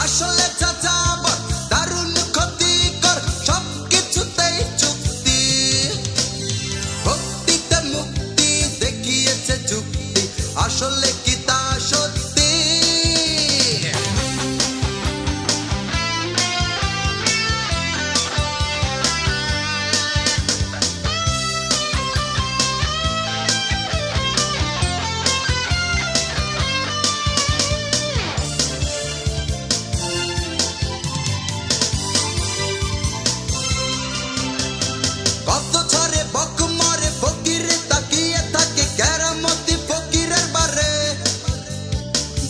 আসলে যাযাবর দারুণ ক্ষতিকর সবকিছুতেই চুক্তি ভক্তিতে মুক্তি দেখিয়েছে যুক্তি আসলে কি তা সত্যি কত ঝরে বক মরে ফকির তাকিয়ে থাকে কেরামতি ফকিরের বারে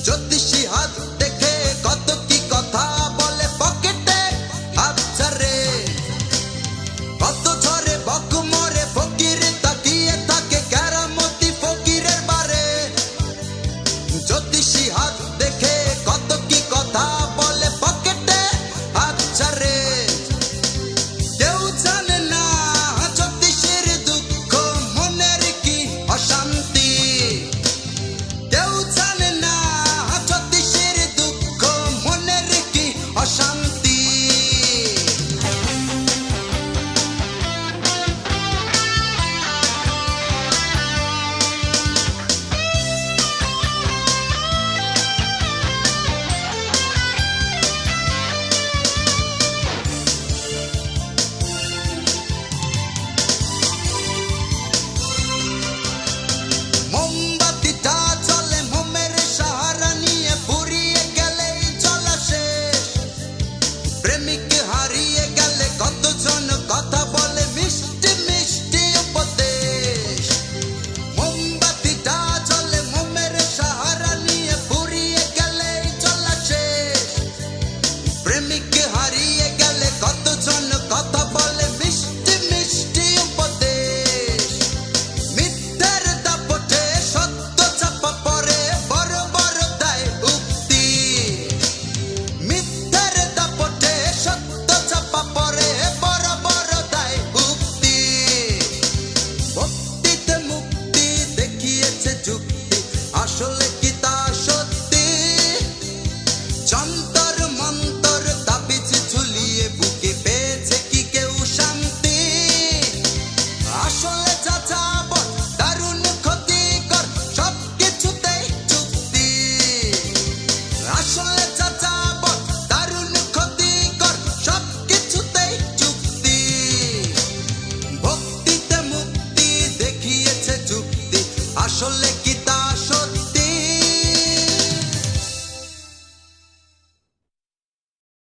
জ্যোতিষী হাত দেখে কত কি কথা বলে পকেটে হাত ছাড়ে কত ঝরে বক মরে ফকির তাকিয়ে থাকে কেরামতি ফকিরের বারে জ্যোতিষী হাত দেখে কত কি কথা বলে পকেটে হাত ছাড়ে কেউ জানে না জ্যোতিষীর দুঃখ মনের কি অশান্তি কেউ জানে না জ্যোতিষীর দুঃখ মনের কি অশান্তি মোমবাতিটা জ্বলে মোমের সাহারা নিয়ে ফুরিয়ে গেলেই চলা শেষ প্রেমিক হারিয়ে গেলে কতজন কথা বলে মিষ্টি মিষ্টি উপদেশ মোমবাতিটা জ্বলে মোমের সাহারা নিয়ে ফুরিয়ে গেলেই চলা শেষ প্রেমিক হারিয়ে গেলে কতজন কথা বলে মিষ্টি মিষ্টি উপদেশ মিথ্যের দাপটে সত্য চাপা পড়ে বড় বড় দায় উক্তি মিথ্যের দাপটে সত্য চাপা পড়ে বড় বড় দায় উক্তি ভক্তিতে মুক্তি দেখিয়েছে যুক্তি আসলে